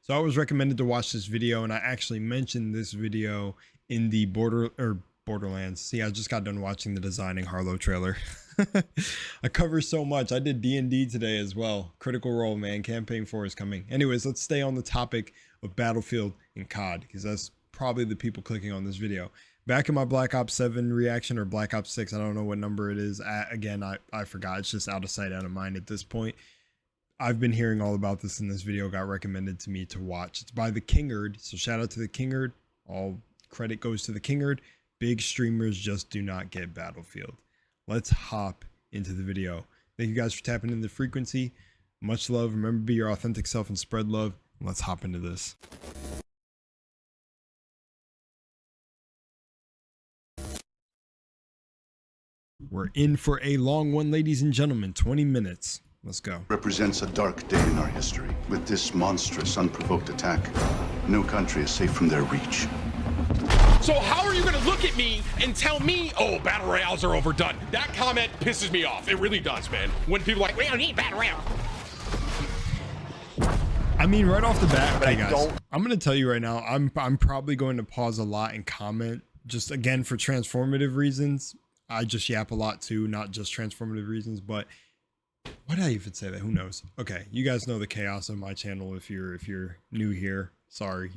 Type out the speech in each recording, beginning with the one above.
So I was recommended to watch this video, and I actually mentioned this video in the Borderlands. See, I just got done watching the Designing Harlow trailer. I cover so much. I did D&D today as well. Critical Role, man. Campaign 4 is coming. Anyways, let's stay on the topic of Battlefield and COD, because that's probably the people clicking on this video. Back in my Black Ops 7 reaction, or Black Ops 6, I don't know what number it is. Again, I forgot. It's just out of sight, out of mind at this point. I've been hearing all about this, and this video got recommended to me to watch. It's by the Kingerd, so shout out to the Kingerd. All credit goes to the Kingerd. Big streamers just do not get Battlefield. Let's hop into the video. Thank you guys for tapping in the frequency. Much love. Remember, be your authentic self and spread love. Let's hop into this. We're in for a long one, ladies and gentlemen. 20 minutes. Let's go. Represents a dark day in our history. With this monstrous, unprovoked attack, no country is safe from their reach. So how are you gonna look at me and tell me, oh, battle royales are overdone? That comment pisses me off. It really does, man. When people are like, we don't need battle royale. I mean, right off the bat, okay, guys, I'm gonna tell you right now, I'm probably going to pause a lot and comment, just again for transformative reasons. I just yap a lot too, not just transformative reasons, but why did I even say that? Who knows? Okay, you guys know the chaos of my channel. If you're new here, sorry,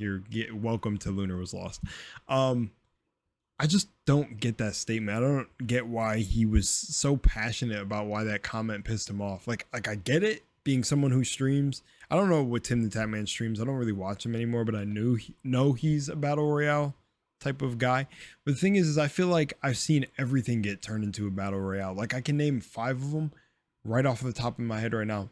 welcome to LUNARWASLOST. I just don't get that statement. I don't get why he was so passionate about why that comment pissed him off. Like I get it, being someone who streams. I don't know what Tim the Tatman streams. I don't really watch him anymore, but I know he's a battle royale type of guy. But the thing is I feel like I've seen everything get turned into a battle royale. Like I can name 5 of them right off the top of my head right now.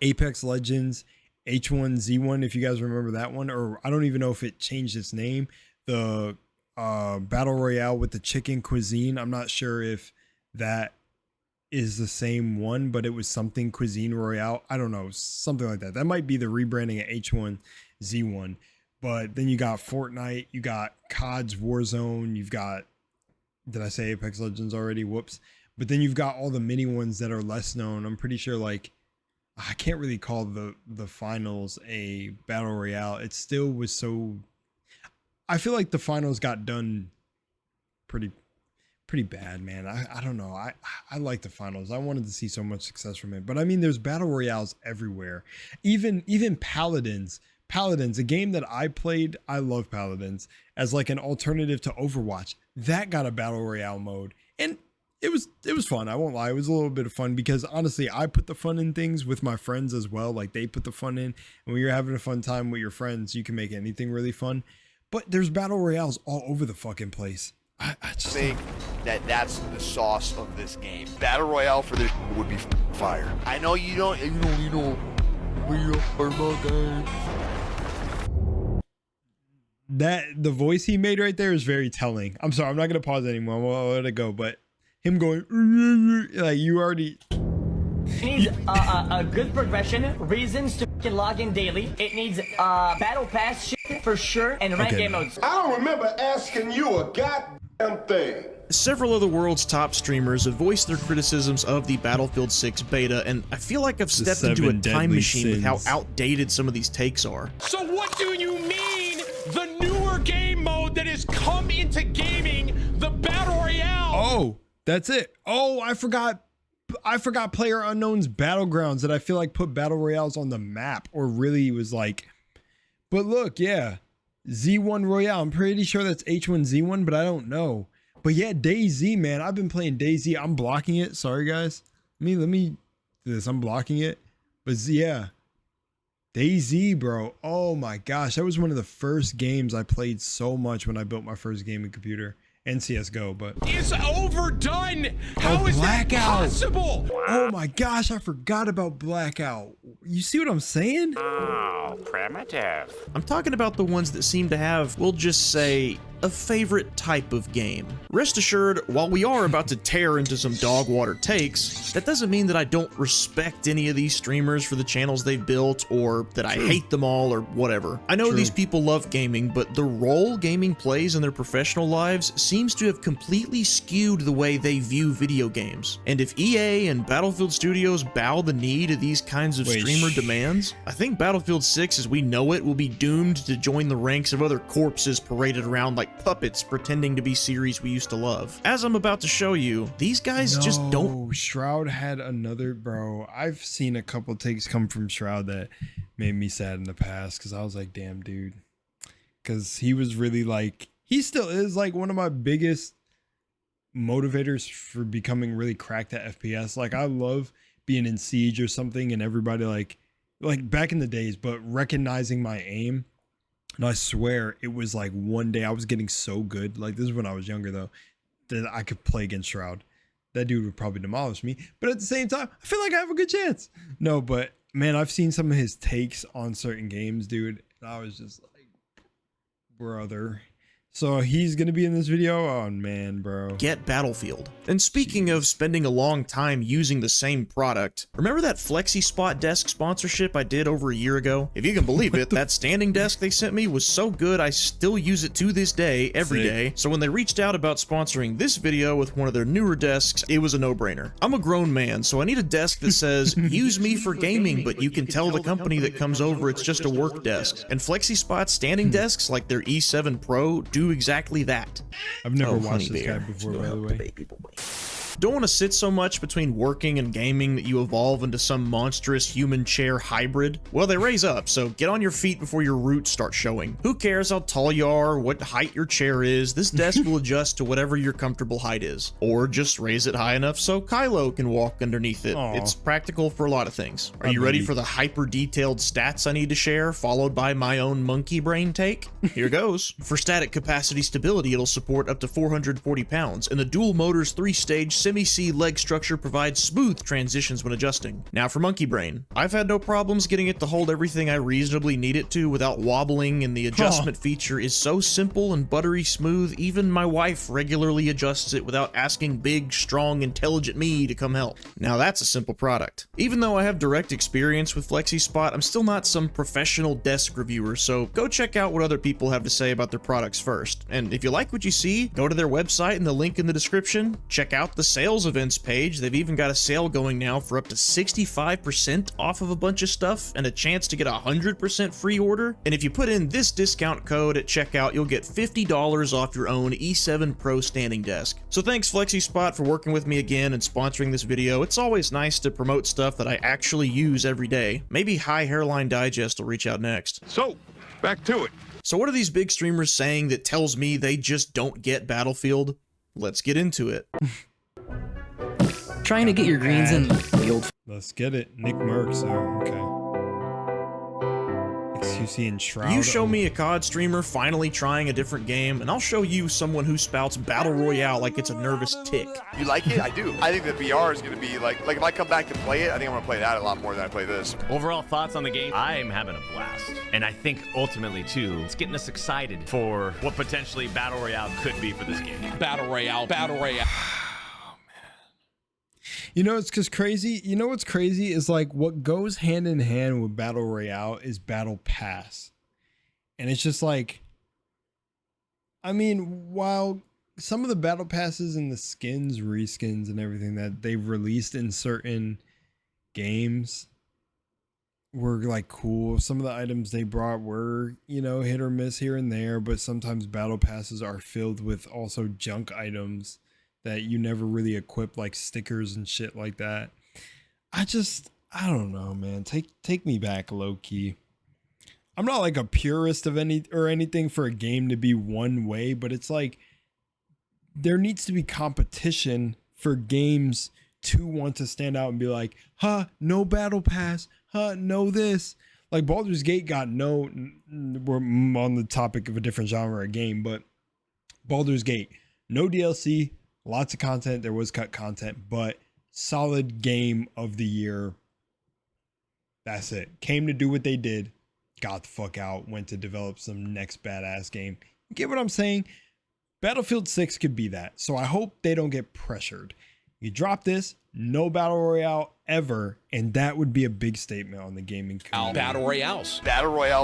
Apex Legends, H1Z1, if you guys remember that one, or I don't even know if it changed its name. The battle royale with the chicken cuisine. I'm not sure if that is the same one, but it was something cuisine royale. I don't know, something like that. That might be the rebranding of H1Z1. But then you got Fortnite, you got COD's Warzone, you've got, did I say Apex Legends already? Whoops. But then you've got all the mini ones that are less known. I'm pretty sure, like, I can't really call the finals a battle royale. It still was so, I feel like the finals got done pretty bad, man. I don't know. I like the finals. I wanted to see so much success from it. But I mean, there's battle royales everywhere. Even Paladins, a game that I played, I love Paladins as like an alternative to Overwatch. That got a battle royale mode, and it was fun. I won't lie. It was a little bit of fun because honestly, I put the fun in things with my friends as well. Like they put the fun in, and when you're having a fun time with your friends, you can make anything really fun. But there's battle royales all over the fucking place. I just think that's the sauce of this game. Battle royale for this would be fire. I know you know, we are my game. That the voice he made right there is very telling. I'm sorry, I'm not gonna pause anymore. I'll let it go. But him going like you already. It needs a good progression, reasons to log in daily. It needs battle pass shit for sure, and rank game modes. I don't remember asking you a goddamn thing. Several of the world's top streamers have voiced their criticisms of the Battlefield 6 beta, and I feel like I've stepped into a time machine with how outdated some of these takes are. So what do you mean the newer game mode that has come into gaming, the battle royale? Oh, that's it. Oh, I forgot PlayerUnknown's Battlegrounds, that I feel like put battle royales on the map, or really was like, but look, yeah, Z1 Royale. I'm pretty sure that's H1Z1, but I don't know. But yeah, DayZ, man, I've been playing DayZ. I'm blocking it. Sorry, guys. Let me do this. I'm blocking it. But yeah, DayZ, bro. Oh my gosh, that was one of the first games I played so much when I built my first gaming computer. And CSGO, but it's overdone. How is that possible? Oh my gosh, I forgot about Blackout. You see what I'm saying? Oh, primitive. I'm talking about the ones that seem to have, we'll just say, a favorite type of game. Rest assured, while we are about to tear into some dog water takes, that doesn't mean that I don't respect any of these streamers for the channels they've built, or that I hate them all, or whatever. I know these people love gaming, but the role gaming plays in their professional lives seems to have completely skewed the way they view video games. And if EA and Battlefield Studios bow the knee to these kinds of streamer demands, I think Battlefield 6 as we know it will be doomed to join the ranks of other corpses paraded around like puppets pretending to be series we used to love. As I'm about to show you, these guys just don't. Shroud had another, bro. I've seen a couple takes come from Shroud that made me sad in the past, because I was like, damn, dude. Because he was really like, he still is like one of my biggest motivators for becoming really cracked at FPS. Like, I love being in Siege or something and everybody like back in the days, but recognizing my aim. And I swear it was like one day I was getting so good. Like, this is when I was younger though, that I could play against Shroud. That dude would probably demolish me. But at the same time, I feel like I have a good chance. No, but man, I've seen some of his takes on certain games, dude. And I was just like, brother. So he's going to be in this video? Oh, man, bro. Get Battlefield. And speaking of spending a long time using the same product, remember that Flexi Spot desk sponsorship I did over a year ago? If you can believe it, that standing desk they sent me was so good I still use it to this day, every day. So when they reached out about sponsoring this video with one of their newer desks, it was a no-brainer. I'm a grown man, so I need a desk that says, use me for gaming, but you can tell the company that comes over it's just a work desk. And Flexi Spot standing desks, like their E7 Pro, do exactly that. I've never watched this guy before, by the way. Don't want to sit so much between working and gaming that you evolve into some monstrous human chair hybrid? Well, they raise up, so get on your feet before your roots start showing. Who cares how tall you are, what height your chair is? This desk will adjust to whatever your comfortable height is. Or just raise it high enough so Kylo can walk underneath it. It's practical for a lot of things. Are you ready for the hyper-detailed stats I need to share, followed by my own monkey brain take? Here goes. For static capacity stability, it'll support up to 440 pounds, and the dual motors 3-stage semi-C leg structure provides smooth transitions when adjusting. Now for monkey brain. I've had no problems getting it to hold everything I reasonably need it to without wobbling, and the adjustment feature is so simple and buttery smooth, even my wife regularly adjusts it without asking big, strong, intelligent me to come help. Now that's a simple product. Even though I have direct experience with Flexi Spot, I'm still not some professional desk reviewer, so go check out what other people have to say about their products first. And if you like what you see, go to their website in the link in the description, check out the sales events page. They've even got a sale going now for up to 65% off of a bunch of stuff and a chance to get a 100% free order. And if you put in this discount code at checkout, you'll get $50 off your own E7 Pro standing desk. So thanks Flexi Spot for working with me again and sponsoring this video. It's always nice to promote stuff that I actually use every day. Maybe High Hairline Digest will reach out next. So, back to it. So what are these big streamers saying that tells me they just don't get Battlefield? Let's get into it. Trying to get your greens in the old. Let's get it. Nick Merckx. Oh, okay. XQC and Shroud. You show me a COD streamer finally trying a different game, and I'll show you someone who spouts Battle Royale like it's a nervous tick. You like it? I do. I think that VR is going to be like if I come back to play it, I think I'm going to play that a lot more than I play this. Overall thoughts on the game? I'm having a blast. And I think ultimately, too, it's getting us excited for what potentially Battle Royale could be for this game. Battle Royale, Battle Royale. You know, it's just crazy. You know what's crazy is like what goes hand in hand with Battle Royale is Battle Pass. And it's just like, I mean, while some of the Battle Passes and the skins, reskins and everything that they've released in certain games were like cool. Some of the items they brought were, you know, hit or miss here and there, but sometimes Battle Passes are filled with also junk items that you never really equip, like stickers and shit like that. I don't know, man. Take me back, low key. I'm not like a purist of anything for a game to be one way, but it's like there needs to be competition for games to want to stand out and be like, huh, no Battle Pass, huh, no this. Like Baldur's Gate got no, we're on the topic of a different genre of game, but Baldur's Gate, no DLC, lots of content. There was cut content, but solid game of the year. That's it. Came to do what they did. Got the fuck out. Went to develop some next badass game. You get what I'm saying? Battlefield 6 could be that. So I hope they don't get pressured. You drop this, no battle royale ever, and that would be a big statement on the gaming community. Battle royales. Battle Royale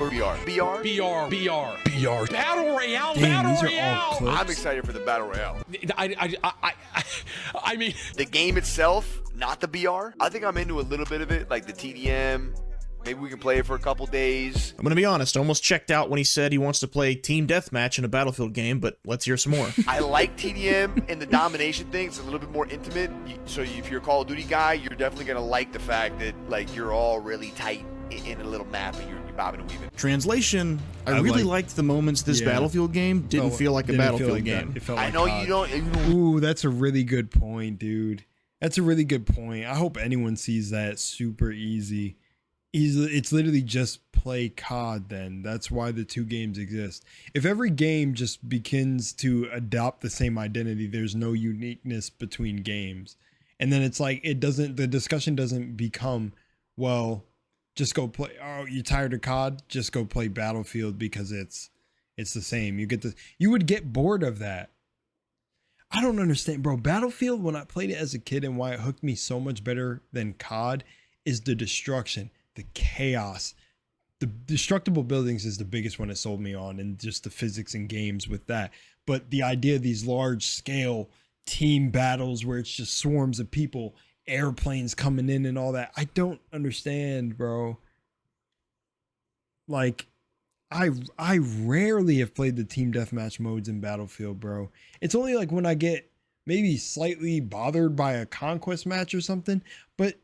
or BR? BR? BR. Battle royale. Damn, Battle these are all royale. clips. I'm excited for the Battle Royale. I mean, The game itself, not the BR. I think I'm into a little bit of it, like the TDM. Maybe we can play it for a couple days. I'm gonna be honest, I almost checked out when he said he wants to play team deathmatch in a Battlefield game, but let's hear some more. I like TDM and the domination thing. It's a little bit more intimate. So if you're a Call of Duty guy, you're definitely gonna like the fact that like you're all really tight in a little map and you're bobbing and weaving. Translation, I really liked the moments this Battlefield game didn't feel like a Battlefield game. It felt I like know COD. you don't. Ooh, that's a really good point, dude. That's a really good point. I hope anyone sees that super easy. It's literally just play COD then. That's why the two games exist. If every game just begins to adopt the same identity, there's no uniqueness between games. And then it's like the discussion doesn't become, well, just go play, oh, you're tired of COD? Just go play Battlefield because it's the same. You would get bored of that. I don't understand, bro. Battlefield, when I played it as a kid and why it hooked me so much better than COD is the destruction, the chaos. The destructible buildings is the biggest one it sold me on, and just the physics and games with that. But the idea of these large scale team battles where it's just swarms of people, airplanes coming in and all that, I don't understand, bro. Like, I rarely have played the team deathmatch modes in Battlefield, bro. It's only like when I get maybe slightly bothered by a conquest match or something, but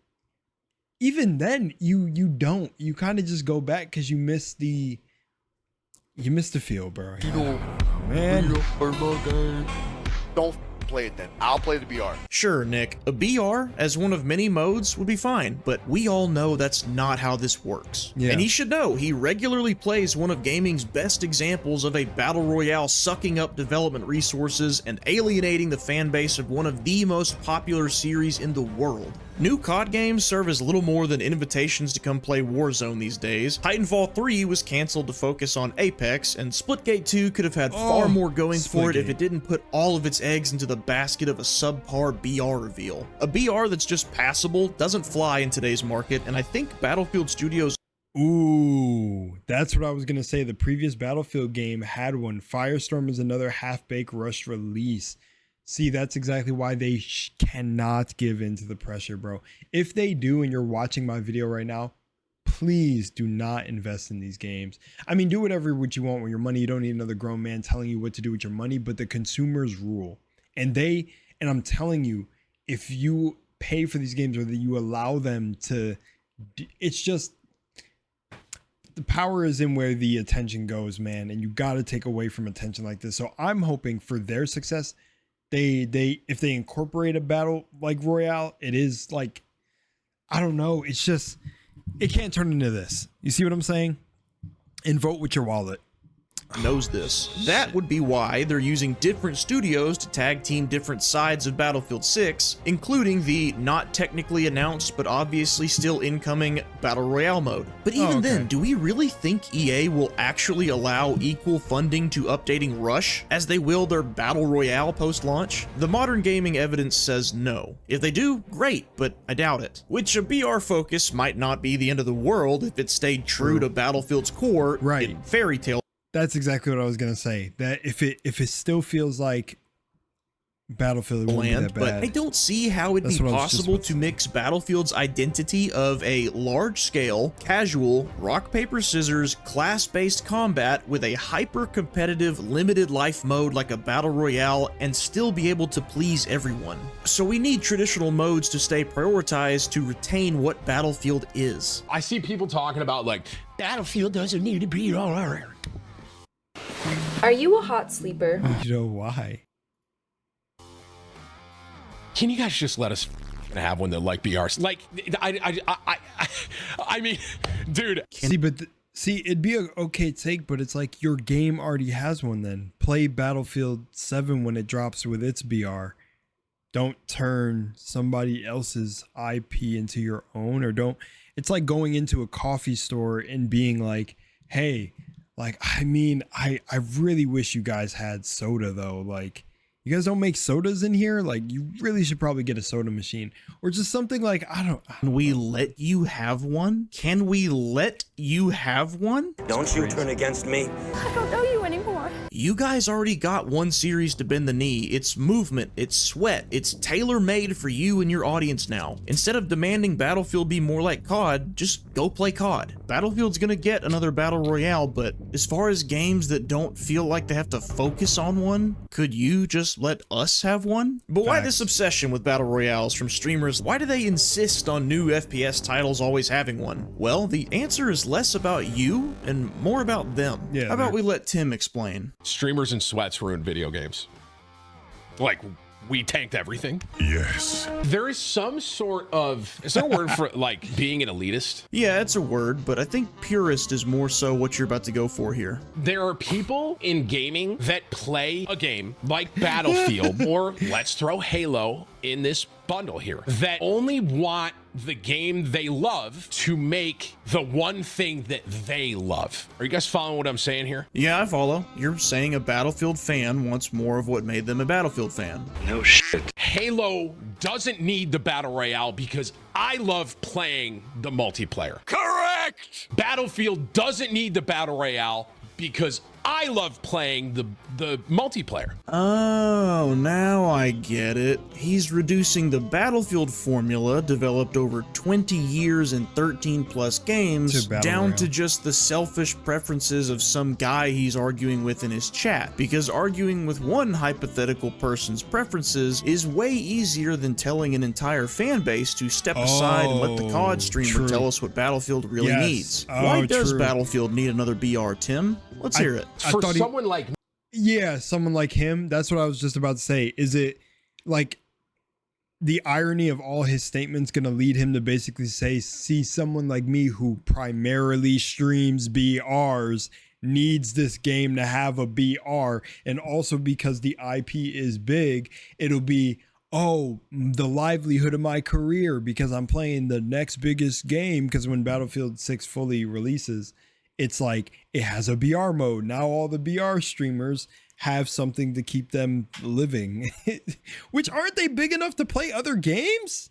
even then you kind of just go back because you miss the feel, bro. Oh, man. Don't play it then. I'll play the BR. Sure, Nick, a BR as one of many modes would be fine, but we all know that's not how this works. Yeah. And he should know, he regularly plays one of gaming's best examples of a battle royale sucking up development resources and alienating the fan base of one of the most popular series in the world. New COD games serve as little more than invitations to come play Warzone these days. Titanfall 3 was cancelled to focus on Apex, and Splitgate 2 could have had far more going for it if it didn't put all of its eggs into the basket of a subpar BR reveal. A BR that's just passable doesn't fly in today's market, and I think Battlefield Studios... Ooh, that's what I was going to say. The previous Battlefield game had one. Firestorm is another half-baked rushed release. See, that's exactly why they cannot give in to the pressure, bro. If they do, and you're watching my video right now, please do not invest in these games. I mean, do whatever you want with your money. You don't need another grown man telling you what to do with your money, but the consumers rule. And I'm telling you, if you pay for these games or that you allow them to, it's just, the power is in where the attention goes, man. And you got to take away from attention like this. So I'm hoping for their success. If they incorporate a battle like Royale, it is like, I don't know. It's just, it can't turn into this. You see what I'm saying? And vote with your wallet. Knows this. That would be why they're using different studios to tag team different sides of Battlefield 6, including the not technically announced but obviously still incoming Battle Royale mode. But even then, do we really think EA will actually allow equal funding to updating Rush as they will their Battle Royale post-launch? The modern gaming evidence says no. If they do, great, but I doubt it. Which a BR focus might not be the end of the world if it stayed true to Battlefield's core in fairy tale. That's exactly what I was gonna say. That if it still feels like Battlefield, it won't be that bad. But I don't see how it'd be possible to mix Battlefield's identity of a large-scale, casual, rock paper scissors, class-based combat with a hyper-competitive, limited life mode like a battle royale and still be able to please everyone. So we need traditional modes to stay prioritized to retain what Battlefield is. I see people talking about like Battlefield doesn't need to be all right. Are you a hot sleeper? You know why? Can you guys just let us have one that like BRs? Like, I mean, dude. See, it'd be an okay take, but it's like your game already has one then. Play Battlefield 7 when it drops with its BR. Don't turn somebody else's IP into your own, or don't. It's like going into a coffee store and being like, hey, Like, I mean, I really wish you guys had soda though. Like, you guys don't make sodas in here? Like, you really should probably get a soda machine or just something like, Can we let you have one? Can we let you have one? Don't you turn against me. I don't know you anymore. You guys already got one series to bend the knee. It's movement, it's sweat, it's tailor-made for you and your audience now. Instead of demanding Battlefield be more like COD, just go play COD. Battlefield's gonna get another Battle Royale, but as far as games that don't feel like they have to focus on one, could you just let us have one? But why this obsession with Battle Royales from streamers? Why do they insist on new FPS titles always having one? Well, the answer is less about you and more about them. Yeah, how about we let Tim explain? Streamers and sweats ruin video games. Like, we tanked everything. Yes. There is some sort of, is there a word for like being an elitist? Yeah, it's a word, but I think purist is more so what you're about to go for here. There are people in gaming that play a game like Battlefield or let's throw Halo in this bundle here that only want the game they love to make the one thing that they love. Are you guys following what I'm saying here? Yeah, I follow. You're saying a Battlefield fan wants more of what made them a Battlefield fan. No shit. Halo doesn't need the Battle Royale because I love playing the multiplayer. Correct! Battlefield doesn't need the Battle Royale because I love playing the multiplayer. Oh, now I get it. He's reducing the Battlefield formula developed over 20 years and 13 plus games down to just the selfish preferences of some guy he's arguing with in his chat. Because arguing with one hypothetical person's preferences is way easier than telling an entire fan base to step aside and let the COD streamer tell us what Battlefield really needs. Why does Battlefield need another BR, Tim? Let's hear it. For someone like me. Yeah, someone like him. That's what I was just about to say. Is it like the irony of all his statements going to lead him to basically say, see, someone like me who primarily streams BRs needs this game to have a BR, and also because the IP is big, it'll be, oh, the livelihood of my career because I'm playing the next biggest game. Because when Battlefield 6 fully releases, it's like it has a BR mode. Now all the BR streamers have something to keep them living. Which, aren't they big enough to play other games?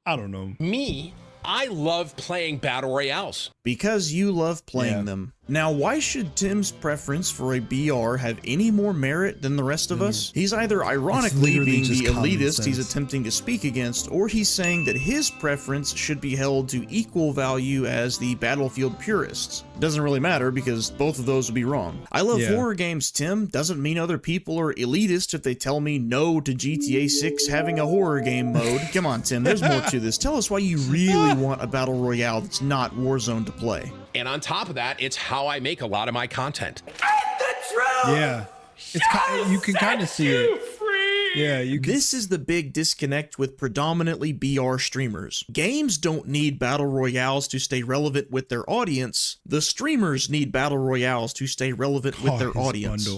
I don't know. Me, I love playing Battle Royales. Because you love playing them. Now, why should Tim's preference for a BR have any more merit than the rest of us? He's either ironically being the elitist he's attempting to speak against, or he's saying that his preference should be held to equal value as the Battlefield purists. Doesn't really matter because both of those would be wrong. I love horror games, Tim. Doesn't mean other people are elitist if they tell me no to GTA 6 having a horror game mode. Come on, Tim, there's more to this. Tell us why you really want a Battle Royale that's not Warzone to play. And on top of that, it's how I make a lot of my content. Yeah, it's you can kind of see it. Yeah, you can. This is the big disconnect with predominantly BR streamers. Games don't need battle royales to stay relevant with their audience. The streamers need battle royales to stay relevant with their audience.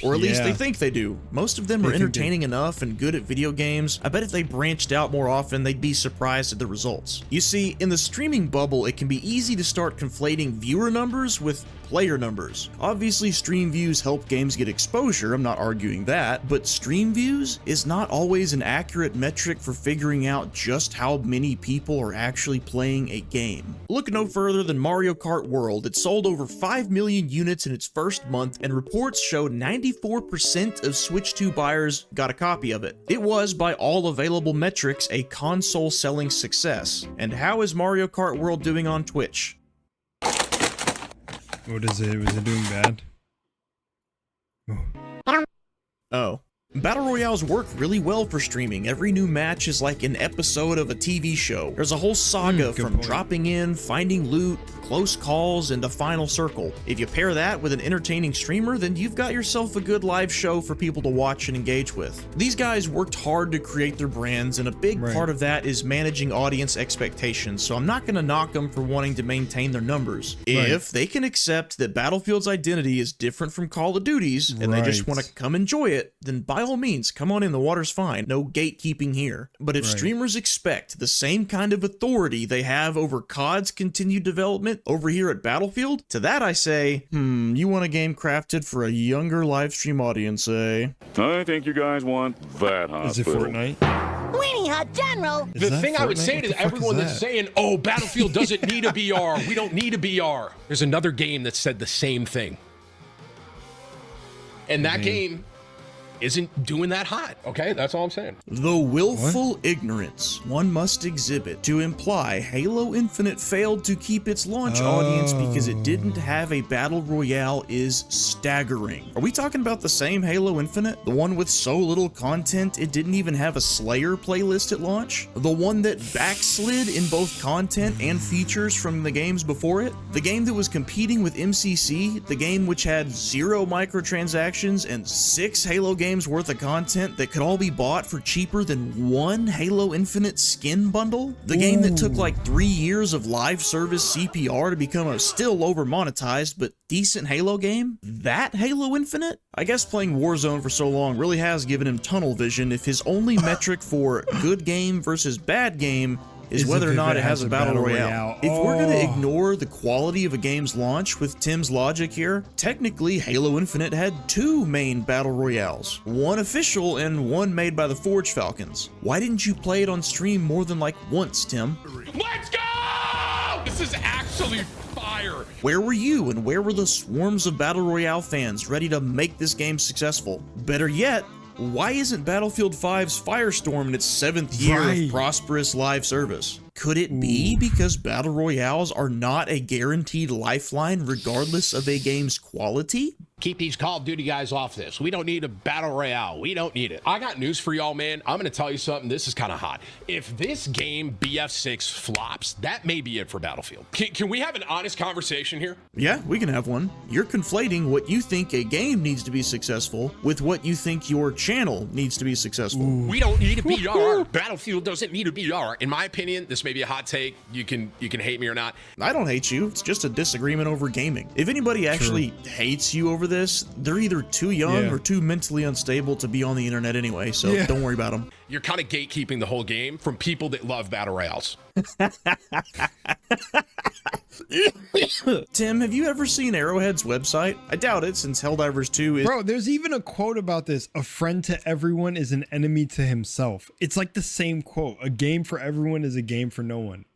Or at least they think they do. Most of them are entertaining enough and good at video games. I bet if they branched out more often, they'd be surprised at the results. You see, in the streaming bubble, it can be easy to start conflating viewer numbers with player numbers. Obviously, stream views help games get exposure, I'm not arguing that, but stream views is not always an accurate metric for figuring out just how many people are actually playing a game. Look no further than Mario Kart World. It sold over 5 million units in its first month, and reports showed 94% of Switch 2 buyers got a copy of it. It was, by all available metrics, a console selling success. And how is Mario Kart World doing on Twitch? What is it? Was it doing bad? Oh. Battle Royales work really well for streaming. Every new match is like an episode of a TV show. There's a whole saga from dropping in, finding loot, close calls, and the final circle. If you pair that with an entertaining streamer, then you've got yourself a good live show for people to watch and engage with. These guys worked hard to create their brands, and a big part of that is managing audience expectations, so I'm not gonna knock them for wanting to maintain their numbers. If they can accept that Battlefield's identity is different from Call of Duty's, and they just want to come enjoy it, then by all means, come on in, the water's fine. No gatekeeping here. But if streamers expect the same kind of authority they have over COD's continued development over here at Battlefield, to that I say, you want a game crafted for a younger live stream audience, eh? I think you guys want that hospital. Is it Fortnite? Weenie Hut General. The thing I would say to everyone that's saying, oh, Battlefield doesn't need a BR. We don't need a BR. There's another game that said the same thing. And that game isn't doing that hot. Okay, that's all I'm saying. The willful ignorance one must exhibit to imply Halo Infinite failed to keep its launch audience because it didn't have a battle royale is staggering. Are we talking about the same Halo Infinite? The one with so little content it didn't even have a Slayer playlist at launch? The one that backslid in both content and features from the games before it? The game that was competing with MCC? The game which had 0 microtransactions and 6 Halo games worth of content that could all be bought for cheaper than 1 Halo Infinite skin bundle? The game that took like 3 years of live service CPR to become a still over monetized but decent Halo game? That Halo Infinite? I guess playing Warzone for so long really has given him tunnel vision if his only metric for good game versus bad game is whether or not it has a battle royale. If we're going to ignore the quality of a game's launch with Tim's logic here, technically Halo Infinite had 2 main battle royales, one official and one made by the Forge Falcons. Why didn't you play it on stream more than like once, Tim? Let's go! This is actually fire. Where were you and where were the swarms of battle royale fans ready to make this game successful? Better yet, why isn't Battlefield 5's Firestorm in its 7th year of prosperous live service? Could it be because battle royales are not a guaranteed lifeline regardless of a game's quality? Keep these Call of Duty guys off this. We don't need a battle royale. We don't need it. I got news for y'all, man. I'm going to tell you something. This is kind of hot. If this game BF6 flops, that may be it for Battlefield. Can we have an honest conversation here? Yeah, we can have one. You're conflating what you think a game needs to be successful with what you think your channel needs to be successful. We don't need a BR. Battlefield doesn't need a BR. In my opinion, this may be a hot take. You can hate me or not. I don't hate you. It's just a disagreement over gaming. If anybody actually hates you over this, they're either too young or too mentally unstable to be on the internet anyway, so don't worry about them. You're kind of gatekeeping the whole game from people that love battle royales. Tim, have you ever seen Arrowhead's website? I doubt it, since Helldivers 2 is— Bro, there's even a quote about this. A friend to everyone is an enemy to himself. It's like the same quote. A game for everyone is a game for no one.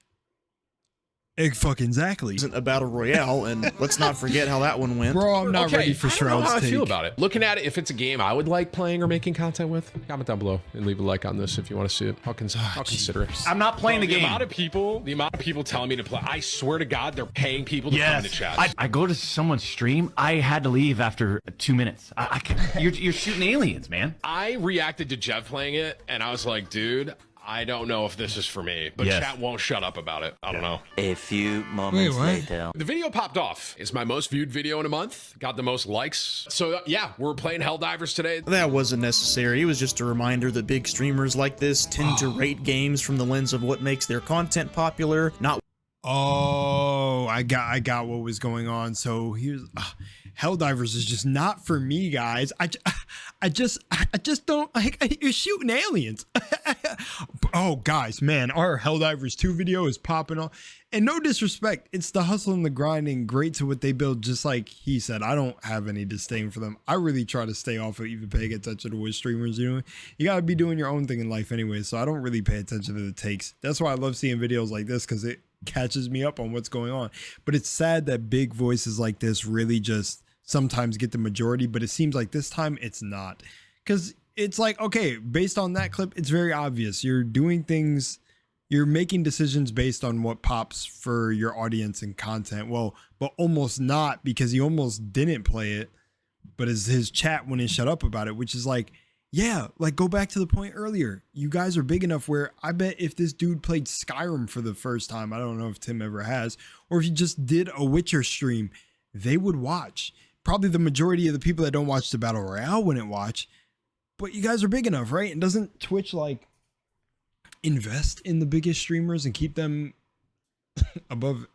Exactly. Isn't a battle royale, and let's not forget how that one went. Bro, I'm not ready for Shroud's I don't know how I take. feel about it. Looking at it, if it's a game I would like playing or making content with, comment down below and leave a like on this if you want to see it. I'll consider it. I'm not playing the game. The amount of people telling me to play, I swear to God, they're paying people to come into chat. I go to someone's stream. I had to leave after 2 minutes. You're shooting aliens, man. I reacted to Jeff playing it, and I was like, dude, I don't know if this is for me, but chat won't shut up about it. I don't know. A few moments later. The video popped off. It's my most viewed video in a month. Got the most likes. So yeah, we're playing Helldivers today. That wasn't necessary. It was just a reminder that big streamers like this tend to rate games from the lens of what makes their content popular, not— Oh, I got what was going on. So here's Helldivers is just not for me, guys. I just don't like. You're shooting aliens. Oh, guys, man, our Helldivers 2 video is popping off. And no disrespect, it's the hustle and the grinding, great to what they build. Just like he said, I don't have any disdain for them. I really try to stay off of even paying attention to what streamers doing. You gotta be doing your own thing in life anyway. So I don't really pay attention to the takes. That's why I love seeing videos like this, because it catches me up on what's going on. But it's sad that big voices like this really just sometimes get the majority, but it seems like this time it's not. Because it's like, okay, based on that clip, it's very obvious. You're doing things, you're making decisions based on what pops for your audience and content. Well, but almost not, because he almost didn't play it, but his chat wouldn't shut up about it, which is like, yeah, like go back to the point earlier. You guys are big enough where I bet if this dude played Skyrim for the first time, I don't know if Tim ever has, or if he just did a Witcher stream, they would watch. Probably the majority of the people that don't watch the Battle Royale wouldn't watch, but you guys are big enough, right? And doesn't Twitch like invest in the biggest streamers and keep them above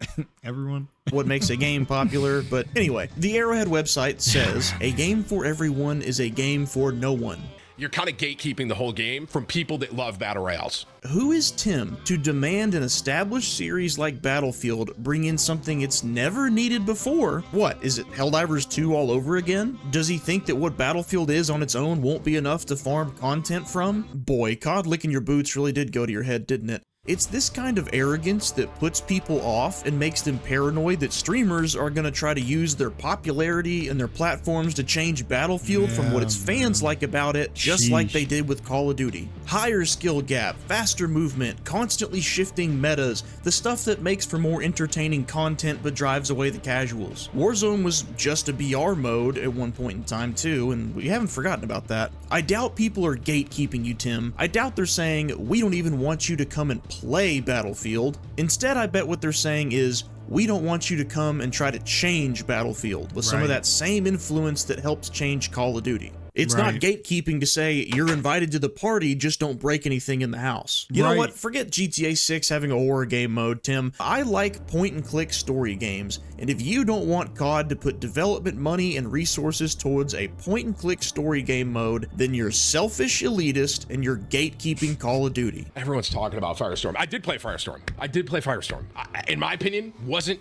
everyone? What makes a game popular? But anyway, the Arrowhead website says a game for everyone is a game for no one. you're kind of gatekeeping the whole game from people that love battle royales. Who is Tim to demand an established series like Battlefield bring in something it's never needed before? What, is it Helldivers 2 all over again? Does he think that what Battlefield is on its own won't be enough to farm content from? Boy, COD licking your boots really did go to your head, didn't it? It's this kind of arrogance that puts people off and makes them paranoid that streamers are going to try to use their popularity and their platforms to change Battlefield from what its fans like about it, just like they did with Call of Duty. Higher skill gap, faster movement, constantly shifting metas, the stuff that makes for more entertaining content but drives away the casuals. Warzone was just a BR mode at one point in time too, and we haven't forgotten about that. I doubt people are gatekeeping you, Tim. I doubt they're saying, we don't even want you to come and play Battlefield. Instead, I bet what they're saying is, we don't want you to come and try to change Battlefield with some of that same influence that helped change Call of Duty. It's not gatekeeping to say, you're invited to the party, just don't break anything in the house. You know what? Forget GTA 6 having a horror game mode, Tim. I like point-and-click story games, and if you don't want COD to put development money and resources towards a point-and-click story game mode, then you're selfish elitist and you're gatekeeping Call of Duty. Everyone's talking about Firestorm. I did play Firestorm. In my opinion,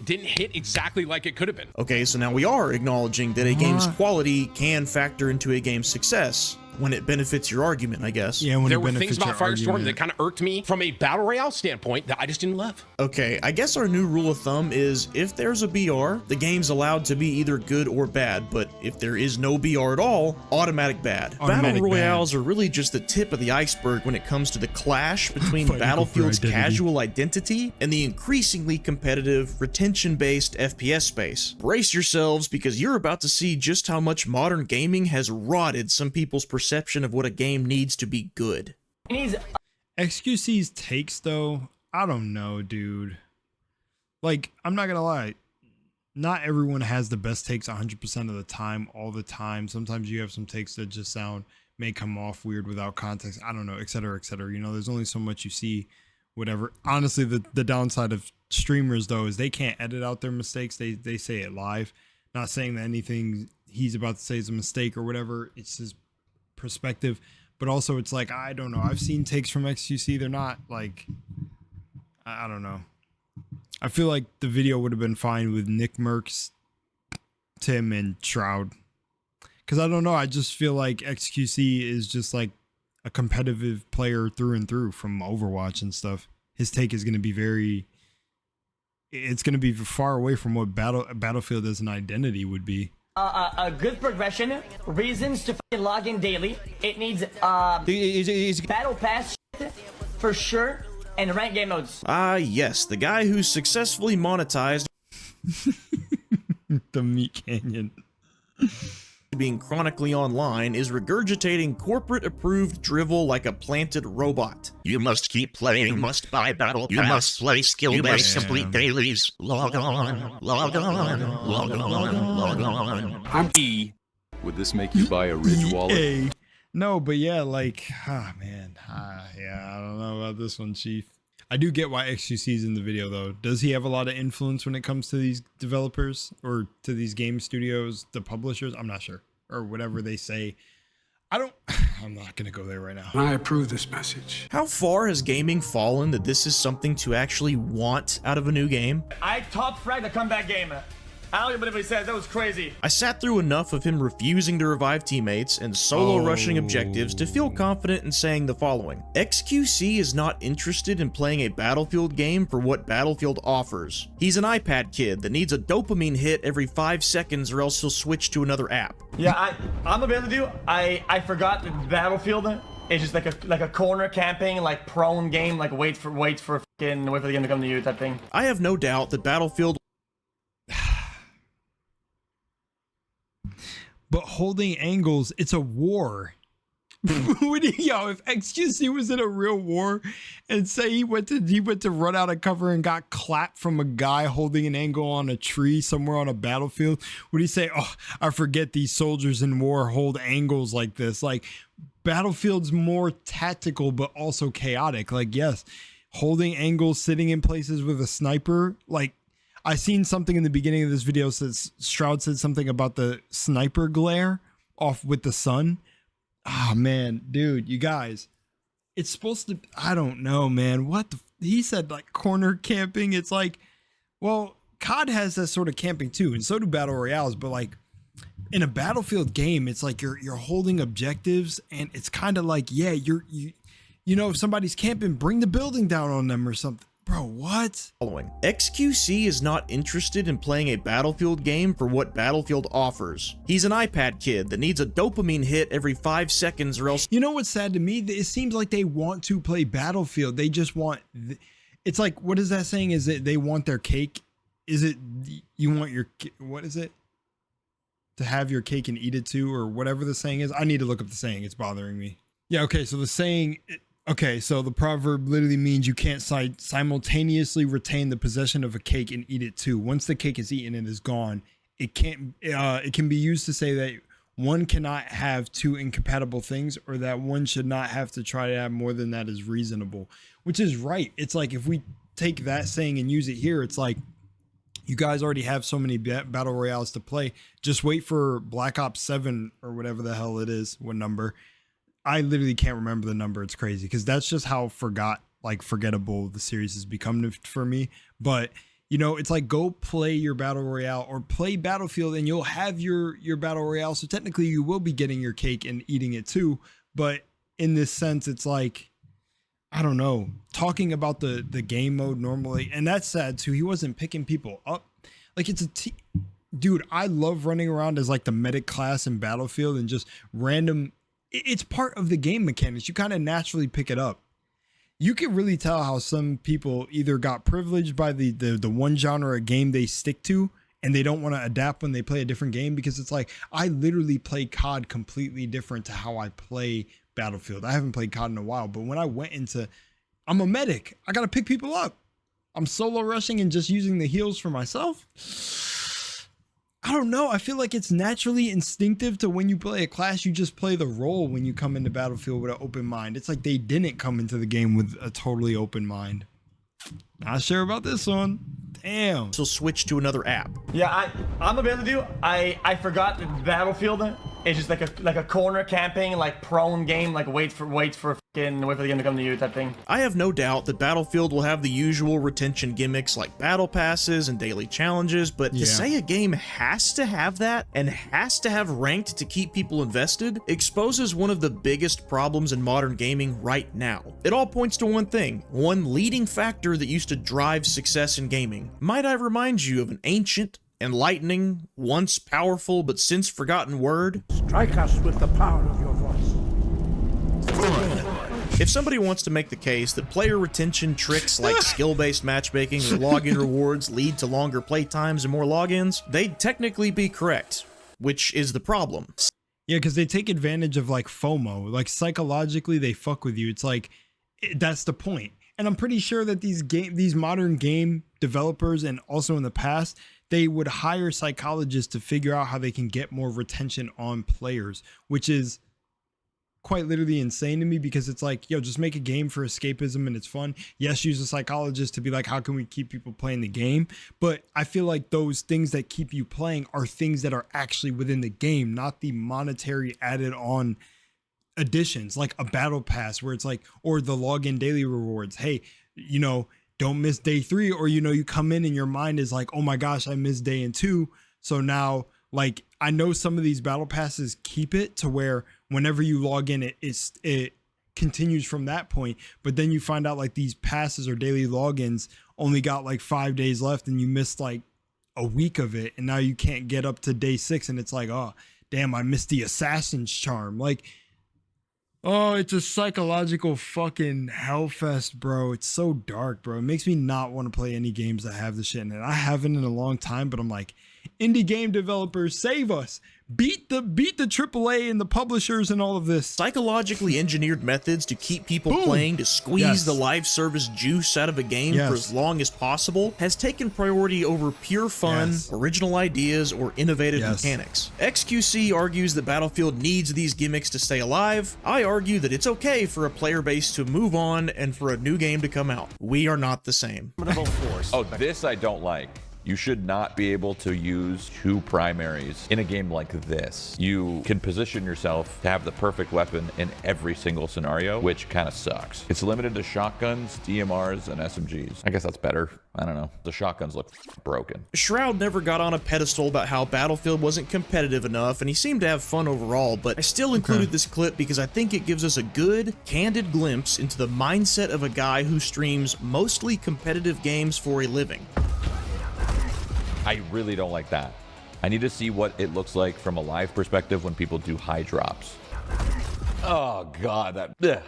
didn't hit exactly like it could have been. Okay, so now we are acknowledging that a game's quality can factor into a game's success when it benefits your argument, I guess. Yeah, when there were things about Firestorm that kind of irked me from a battle royale standpoint that I just didn't love. Okay, I guess our new rule of thumb is if there's a BR, the game's allowed to be either good or bad, but if there is no BR at all, automatic bad. Battle royales are really just the tip of the iceberg when it comes to the clash between Battlefield's casual identity and the increasingly competitive, retention-based FPS space. Brace yourselves, because you're about to see just how much modern gaming has rotted some people's perception of what a game needs to be good. XQC's takes though, I don't know, dude. Like, I'm not gonna lie, not everyone has the best takes 100% of the time, all the time. Sometimes you have some takes that just may come off weird without context. I don't know, etc., etc. You know, there's only so much you see, whatever. Honestly, the downside of streamers though is they can't edit out their mistakes. They say it live. Not saying that anything he's about to say is a mistake or whatever. It's his perspective, but also it's like, I don't know, I've seen takes from XQC, they're not like, I don't know, I feel like the video would have been fine with Nick Merckx, Tim, and Shroud, because I don't know, I just feel like XQC is just like a competitive player through and through from Overwatch and stuff. His take is going to be it's going to be far away from what Battlefield as an identity would be. A good progression, reasons to fucking log in daily. It needs battle pass shit for sure, and rank game modes. Yes, the guy who's successfully monetized the Meat Canyon. Being chronically online is regurgitating corporate-approved drivel like a planted robot. You must keep playing. You must buy battle pass. You must play skill-based complete dailies. Log on, log on, log on, log on. I'm E. Would this make you buy a Ridge wallet? No, but yeah, like, yeah, I don't know about this one, Chief. I do get why XQC's in the video though. Does he have a lot of influence when it comes to these developers or to these game studios, the publishers? I'm not sure, or whatever they say. I'm not gonna go there right now. I approve this message. How far has gaming fallen that this is something to actually want out of a new game? I top fragged the comeback game. I don't even believe what he said. That was crazy. I sat through enough of him refusing to revive teammates and solo rushing objectives to feel confident in saying the following. XQC is not interested in playing a Battlefield game for what Battlefield offers. He's an iPad kid that needs a dopamine hit every 5 seconds or else he'll switch to another app. Yeah, I'm gonna be able to do. I forgot that Battlefield is just like a corner camping, like prone game, like wait for the game to come to you type thing. I have no doubt that Battlefield. But holding angles, it's a war. If XQC was in a real war and say he went to run out of cover and got clapped from a guy holding an angle on a tree somewhere on a battlefield, would he say, oh, I forget these soldiers in war hold angles like this? Like, Battlefield's more tactical but also chaotic. Like, yes, holding angles, sitting in places with a sniper, like, I seen something in the beginning of this video says Shroud said something about the sniper glare off with the sun. Oh man, dude, you guys, it's supposed to, I don't know, man. What the, he said like corner camping. It's like, well, COD has that sort of camping too, and so do battle royales, but like in a Battlefield game, it's like you're holding objectives, and it's kind of like, yeah, you know, if somebody's camping, bring the building down on them or something. Bro, what? Following. XQC is not interested in playing a Battlefield game for what Battlefield offers. He's an iPad kid that needs a dopamine hit every 5 seconds or else. You know what's sad to me? It seems like they want to play Battlefield. They just want, it's like, what is that saying? Is it they want their cake? Is it you want your, what is it? To have your cake and eat it too, or whatever the saying is. I need to look up the saying. It's bothering me. Yeah, okay, so the saying, okay, so the proverb literally means you can't simultaneously retain the possession of a cake and eat it too. Once the cake is eaten and is gone, it can't. It can be used to say that one cannot have two incompatible things, or that one should not have to try to have more than that is reasonable. Which is right. It's like if we take that saying and use it here, it's like you guys already have so many battle royales to play. Just wait for Black Ops 7 or whatever the hell it is. What number? I literally can't remember the number. It's crazy because that's just how forgettable the series has become for me. But you know, it's like go play your battle royale or play Battlefield, and you'll have your battle royale. So technically, you will be getting your cake and eating it too. But in this sense, it's like, I don't know, talking about the game mode normally, and that's sad too. He wasn't picking people up. Like it's dude, I love running around as like the medic class in Battlefield and just random. It's part of the game mechanics. You kind of naturally pick it up. You can really tell how some people either got privileged by the one genre of game they stick to, and they don't want to adapt when they play a different game, because it's like, I literally play COD completely different to how I play Battlefield. I haven't played COD in a while, but when I went into, I'm a medic. I got to pick people up. I'm solo rushing and just using the heals for myself. I don't know. I feel like it's naturally instinctive to when you play a class, you just play the role when you come into Battlefield with an open mind. It's like they didn't come into the game with a totally open mind. Not sure about this one. Damn. So switch to another app. Yeah, I'm gonna be able to do. I forgot that Battlefield is just like a corner camping, like prone game, like wait for the game to come to you type thing. I have no doubt that Battlefield will have the usual retention gimmicks like battle passes and daily challenges, but to say a game has to have that and has to have ranked to keep people invested exposes one of the biggest problems in modern gaming right now. It all points to one thing, one leading factor that used to drive success in gaming. Might I remind you of an ancient, enlightening, once powerful but since forgotten word? Strike us with the power of your voice. If somebody wants to make the case that player retention tricks like skill-based matchmaking or login rewards lead to longer playtimes and more logins, they'd technically be correct, which is the problem. Yeah, because they take advantage of like FOMO. Like psychologically, they fuck with you. It's like, that's the point. And I'm pretty sure that these modern game developers, and also in the past, they would hire psychologists to figure out how they can get more retention on players, which is quite literally insane to me, because it's like, yo, just make a game for escapism and it's fun. Yes, use a psychologist to be like, how can we keep people playing the game? But I feel like those things that keep you playing are things that are actually within the game, not the monetary added on additions like a battle pass where it's like, or the login daily rewards. Hey, you know, don't miss day 3, or, you know, you come in and your mind is like, oh my gosh, I missed day 2. So now, like, I know some of these battle passes keep it to where whenever you log in, it continues from that point. But then you find out like these passes or daily logins only got like 5 days left, and you missed like a week of it, and now you can't get up to day 6, and it's like, oh damn, I missed the assassin's charm. Like, oh, it's a psychological fucking hellfest, bro. It's so dark, bro. It makes me not want to play any games that have the shit in it. I haven't in a long time, but I'm like, indie game developers, save us. Beat the AAA and the publishers and all of this. Psychologically engineered methods to keep people playing to squeeze the live service juice out of a game for as long as possible has taken priority over pure fun, original ideas, or innovative mechanics. XQC argues that Battlefield needs these gimmicks to stay alive. I argue that it's okay for a player base to move on and for a new game to come out. We are not the same. Oh, this I don't like. You should not be able to use 2 primaries in a game like this. You can position yourself to have the perfect weapon in every single scenario, which kind of sucks. It's limited to shotguns, DMRs, and SMGs. I guess that's better. I don't know. The shotguns look broken. Shroud never got on a pedestal about how Battlefield wasn't competitive enough, and he seemed to have fun overall, but I still included this clip because I think it gives us a good, candid glimpse into the mindset of a guy who streams mostly competitive games for a living. I really don't like that. I need to see what it looks like from a live perspective when people do high drops. Oh god, that... Ugh.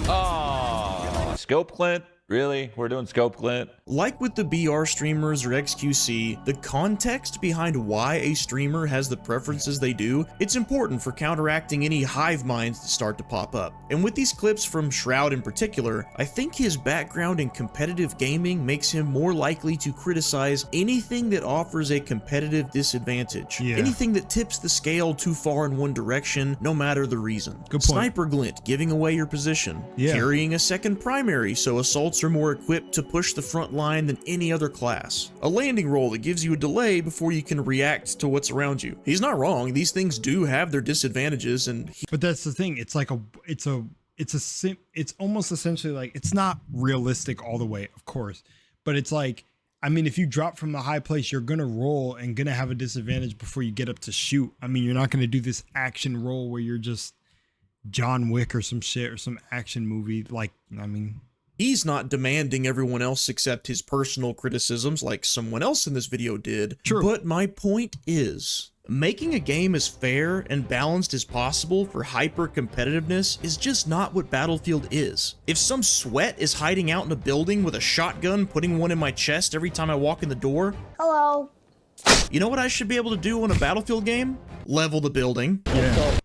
Oh, scope Clint? Really? We're doing scope Clint? Like with the BR streamers or XQC, the context behind why a streamer has the preferences they do, it's important for counteracting any hive minds that start to pop up. And with these clips from Shroud in particular, I think his background in competitive gaming makes him more likely to criticize anything that offers a competitive disadvantage. Yeah. Anything that tips the scale too far in one direction, no matter the reason. Good point. Sniper glint, giving away your position. Yeah. Carrying a second primary so assaults are more equipped to push the front line than any other class. A landing roll that gives you a delay before you can react to what's around you. He's not wrong, these things do have their disadvantages, and but that's the thing, it's like it's almost essentially like, it's not realistic all the way, of course, but it's like, I mean, if you drop from the high place, you're gonna roll and gonna have a disadvantage before you get up to shoot. I mean, you're not gonna do this action roll where you're just John Wick or some shit or some action movie. Like, I mean, he's not demanding everyone else accept his personal criticisms like someone else in this video did. True. But my point is, making a game as fair and balanced as possible for hyper competitiveness is just not what Battlefield is. If some sweat is hiding out in a building with a shotgun, putting one in my chest every time I walk in the door, Hello. you know what I should be able to do in a Battlefield game? Level the building. yeah.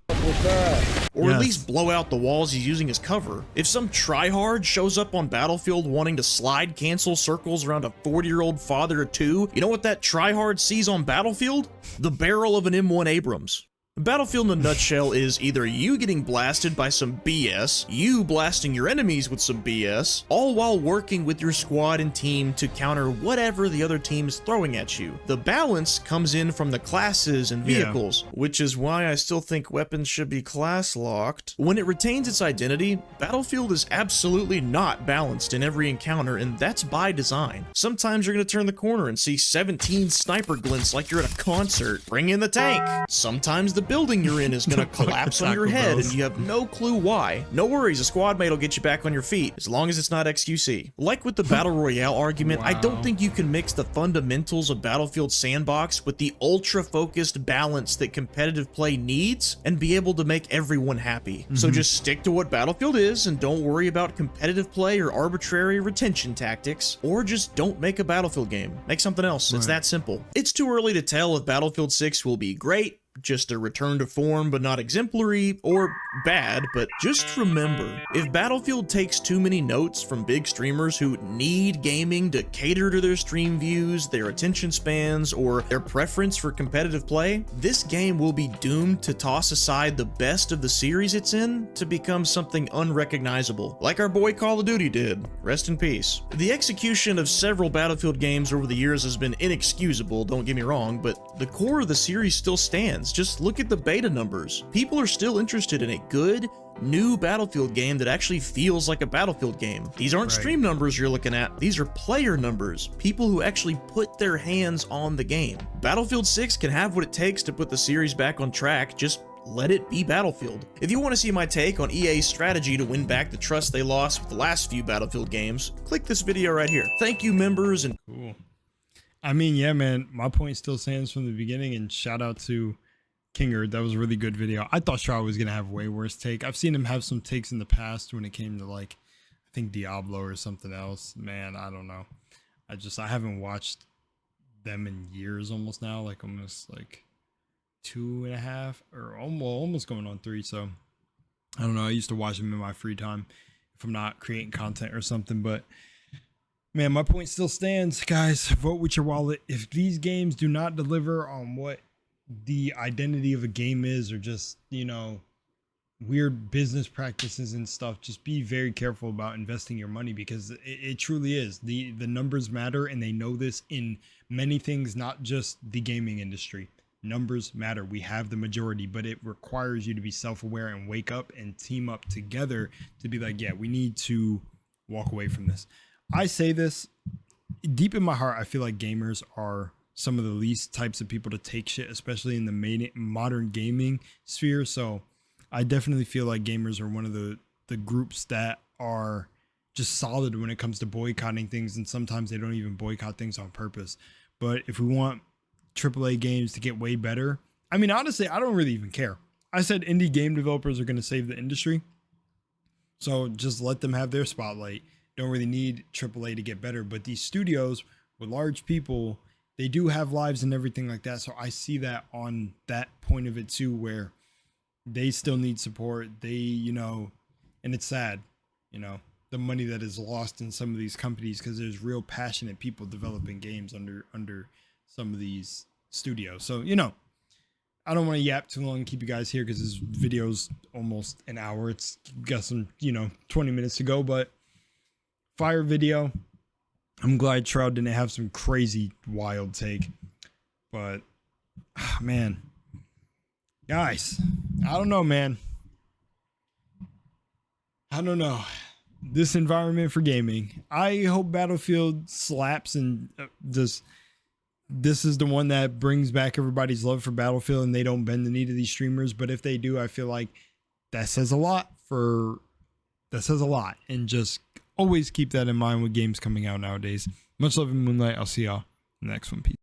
Or at least blow out the walls he's using as cover. If some tryhard shows up on Battlefield wanting to slide cancel circles around a 40-year-old father or two, you know what that tryhard sees on Battlefield? The barrel of an M1 Abrams. Battlefield in a nutshell is either you getting blasted by some BS, you blasting your enemies with some BS, all while working with your squad and team to counter whatever the other team's throwing at you. The balance comes in from the classes and vehicles, which is why I still think weapons should be class locked. When it retains its identity, Battlefield is absolutely not balanced in every encounter, and that's by design. Sometimes you're going to turn the corner and see 17 sniper glints like you're at a concert. Bring in the tank. Sometimes the building you're in is gonna collapse on your head and you have no clue why. No worries, a squad mate will get you back on your feet, as long as it's not XQC. Like with the Battle Royale argument, I don't think you can mix the fundamentals of Battlefield Sandbox with the ultra-focused balance that competitive play needs and be able to make everyone happy. So just stick to what Battlefield is and don't worry about competitive play or arbitrary retention tactics, or just don't make a Battlefield game. Make something else. It's that simple. It's too early to tell if Battlefield 6 will be great, just a return to form but not exemplary, or bad, but just remember, if Battlefield takes too many notes from big streamers who need gaming to cater to their stream views, their attention spans, or their preference for competitive play, this game will be doomed to toss aside the best of the series it's in to become something unrecognizable, like our boy Call of Duty did. Rest in peace. The execution of several Battlefield games over the years has been inexcusable, don't get me wrong, but the core of the series still stands. Just look at the beta numbers. People are still interested in a good, new Battlefield game that actually feels like a Battlefield game. These aren't stream numbers you're looking at, these are player numbers. People who actually put their hands on the game. Battlefield 6 can have what it takes to put the series back on track, just let it be Battlefield. If you want to see my take on EA's strategy to win back the trust they lost with the last few Battlefield games, click this video right here. Thank you, members, and cool. I mean, yeah, man, my point still stands from the beginning, and shout out to Kingerd. That was a really good video. I thought Shroud was gonna have way worse take. I've seen him have some takes in the past when it came to, like, I think Diablo or something else. Man, I don't know. I haven't watched them in years almost now, like almost like 2.5 or almost going on 3. So I don't know. I used to watch them in my free time if I'm not creating content or something. But man, my point still stands, guys. Vote with your wallet. If these games do not deliver on what the identity of a game is, or just, you know, weird business practices and stuff, just be very careful about investing your money, because it truly is. The numbers matter, and they know this in many things, not just the gaming industry. Numbers matter. We have the majority, but it requires you to be self-aware and wake up and team up together to be like, yeah, we need to walk away from this. I say this deep in my heart. I feel like gamers are some of the least types of people to take shit, especially in the modern gaming sphere. So I definitely feel like gamers are one of the groups that are just solid when it comes to boycotting things, and sometimes they don't even boycott things on purpose. But if we want AAA games to get way better, I mean, honestly, I don't really even care. I said indie game developers are going to save the industry, so just let them have their spotlight. Don't really need AAA to get better. But these studios with large people, they do have lives and everything like that. So I see that on that point of it too, where they still need support. They, you know, and it's sad, you know, the money that is lost in some of these companies, because there's real passionate people developing games under some of these studios. So, you know, I don't want to yap too long and keep you guys here, because this video's almost an hour. It's got some, you know, 20 minutes to go, but fire video. I'm glad Shroud didn't have some crazy wild take, but man, guys, I don't know, man. I don't know. This environment for gaming, I hope Battlefield slaps and just this is the one that brings back everybody's love for Battlefield, and they don't bend the knee to these streamers. But if they do, I feel like that says a lot and just always keep that in mind with games coming out nowadays. Much love in Moonlight. I'll see y'all in the next one. Peace.